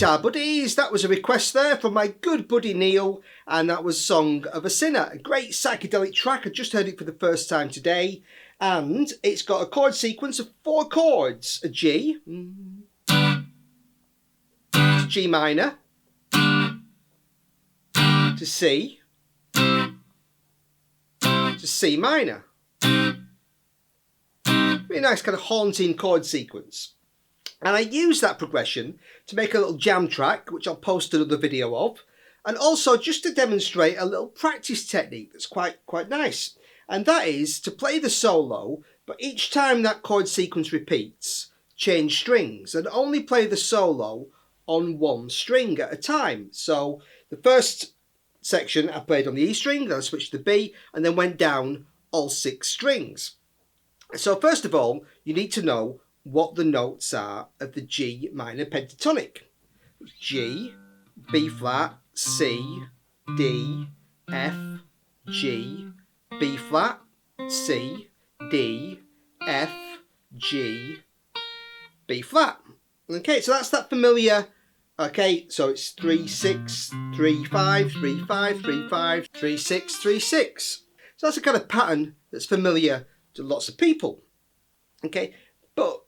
guitar buddies, that was a request there from my good buddy Neil, and that was Song of a Sinner. A great psychedelic track. I just heard it for the first time today, and it's got a chord sequence of 4 chords: a G, to G minor, to C, to C minor. Really nice kind of haunting chord sequence. And I use that progression to make a little jam track, which I'll post another video of, and also just to demonstrate a little practice technique that's quite nice. And that is to play the solo, but each time that chord sequence repeats, change strings and only play the solo on 1 string at a time. So the first section I played on the E string, then I switched to the B, and then went down all 6 strings. So first of all, you need to know what the notes are of the G minor pentatonic. G, B flat, C, D, F, G, B flat, C, D, F, G, B flat. Okay, so that's that familiar. Okay, so it's 3 6 3 5 3 5 3 5 3 6 3 6. So that's a kind of pattern that's familiar to lots of people. Okay, but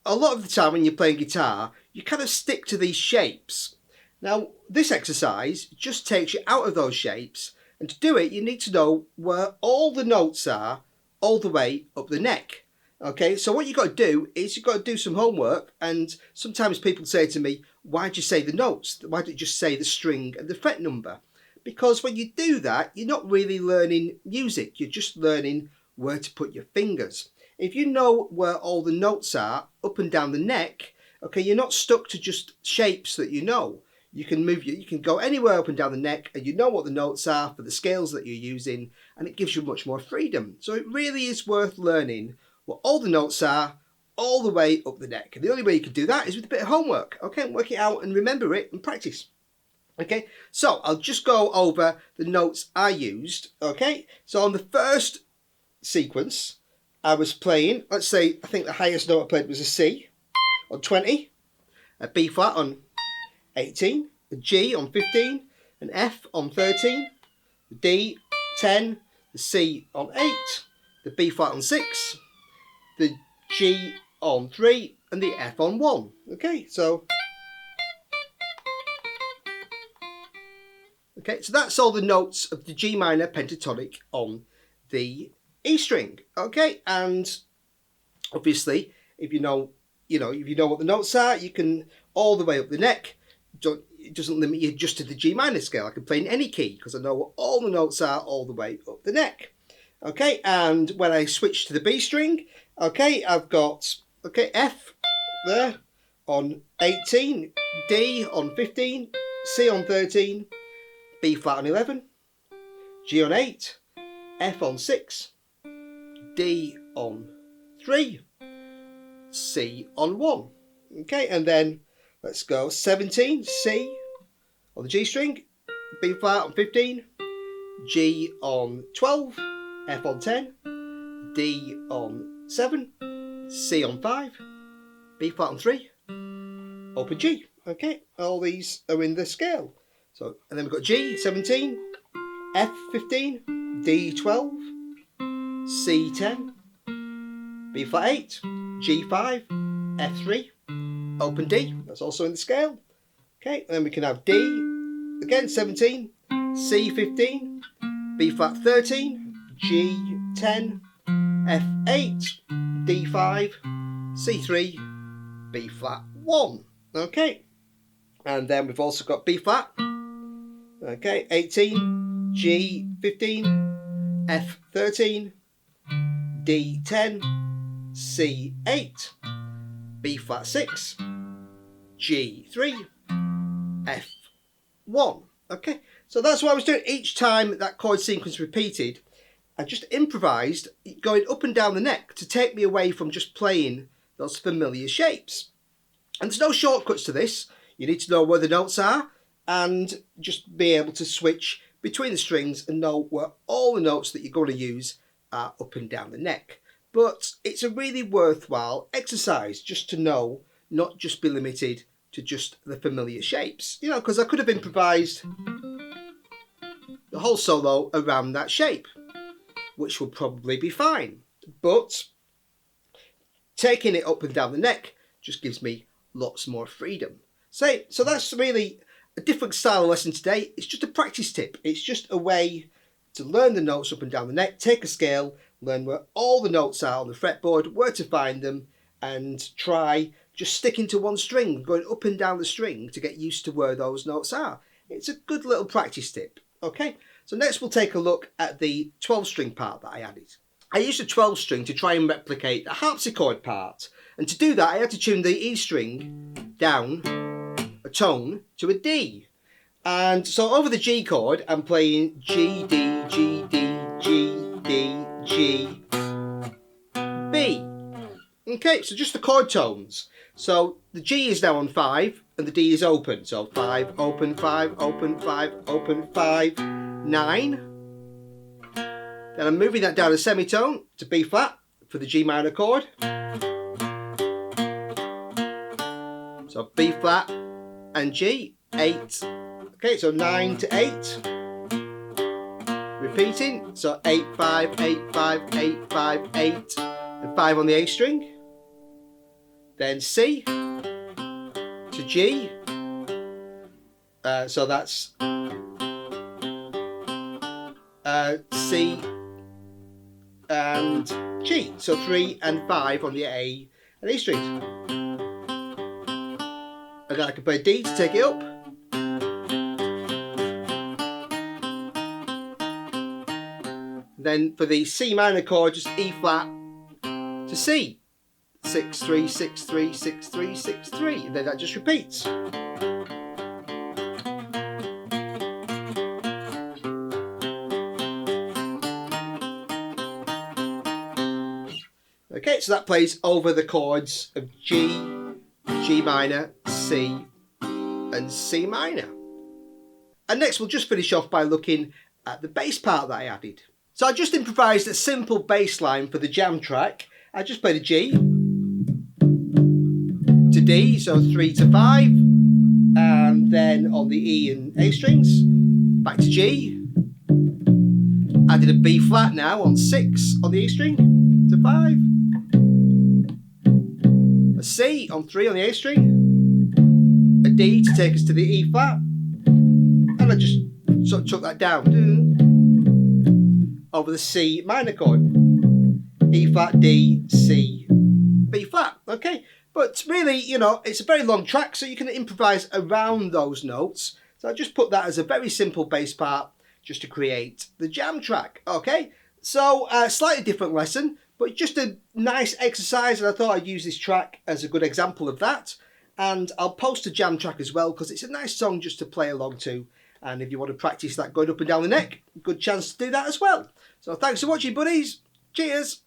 a lot of the time when you're playing guitar, you kind of stick to these shapes. Now, this exercise just takes you out of those shapes, and to do it, you need to know where all the notes are all the way up the neck. Okay, so what you've got to do is you've got to do some homework, and sometimes people say to me, why'd you say the notes? Why don't you just say the string and the fret number? Because when you do that, you're not really learning music, you're just learning where to put your fingers. If you know where all the notes are up and down the neck, okay, you're not stuck to just shapes that you know. You can you can go anywhere up and down the neck, and you know what the notes are for the scales that you're using, and it gives you much more freedom. So it really is worth learning what all the notes are all the way up the neck. And the only way you can do that is with a bit of homework. Okay, work it out and remember it and practice. Okay, so I'll just go over the notes I used. Okay, so on the first sequence, I was playing, let's say, I think the highest note I played was a C on 20, a B flat on 18, a G on 15, an F on 13, the D 10, the C on 8, the B flat on 6, the G on 3, and the F on 1. Okay, so that's all the notes of the G minor pentatonic on the E string. Okay, and obviously if you know what the notes are, you can all the way up the neck. It doesn't limit you just to the G minor scale. I can play in any key because I know what all the notes are all the way up the neck. Okay, and when I switch to the B string, okay, I've got F there on 18, D on 15, C on 13, B flat on 11, G on 8, F on 6, D on 3, C on 1. Okay, and then let's go 17, C on the G string, B flat on 15, G on 12, F on 10, D on 7, C on 5, B flat on 3, open G. Okay, all these are in the scale. So, and then we've got G 17, F 15, D 12, C 10, B flat 8, G 5, F 3, open D. That's also in the scale. Okay, and then we can have D again 17, C 15, B flat 13, G 10, F 8, D 5, C 3, B flat 1. Okay, and then we've also got B flat. Okay, 18, G 15, F 13, D 10, C 8, B flat 6, G 3, F 1. Okay, so that's what I was doing each time that chord sequence repeated. I just improvised going up and down the neck to take me away from just playing those familiar shapes. And there's no shortcuts to this. You need to know where the notes are and just be able to switch between the strings and know where all the notes that you're going to use are up and down the neck. But it's a really worthwhile exercise just to know, not just be limited to just the familiar shapes. You know, because I could have improvised the whole solo around that shape, which would probably be fine. But taking it up and down the neck just gives me lots more freedom. So that's really a different style lesson today. It's just a practice tip. It's just a way to learn the notes up and down the neck, take a scale, learn where all the notes are on the fretboard, where to find them, and try just sticking to one string, going up and down the string to get used to where those notes are. It's a good little practice tip. Okay, so next we'll take a look at the 12-string part that I added. I used a 12-string to try and replicate the harpsichord part, and to do that I had to tune the E string down a tone to a D. And so over the G chord I'm playing G, D, G, D, G, D, G, B. Okay, so just the chord tones. So the G is now on 5 and the D is open. So 5, open, 5, open, 5, open, 5, 9. Then I'm moving that down a semitone to B flat for the G minor chord. So B flat and G, 8. Okay, so 9 to 8. Repeating, so 8, 5, 8, 5, 8, 5, 8, and 5 on the A string. Then C to G. So that's C and G. So 3 and 5 on the A and E strings. And then I can play D to take it up. Then for the C minor chord, just E flat to C. 6, 3, 6, 3, 6, 3, 6, 3. And then that just repeats. Okay, so that plays over the chords of G, G minor, C, and C minor. And next we'll just finish off by looking at the bass part that I added. So I just improvised a simple bass line for the jam track. I just played a G to D, so 3 to 5, and then on the E and A strings, back to G. Added a B flat now on 6 on the E string to 5. A C on 3 on the A string, a D to take us to the E flat, and I just sort of took that down over the C minor chord. E flat, D, C, B flat. Okay, but really, you know, it's a very long track, so you can improvise around those notes. So I just put that as a very simple bass part just to create the jam track. Okay, so a slightly different lesson, but just a nice exercise, and I thought I'd use this track as a good example of that. And I'll post a jam track as well, because it's a nice song just to play along to. And if you want to practice that going up and down the neck, good chance to do that as well. So thanks for watching, buddies. Cheers.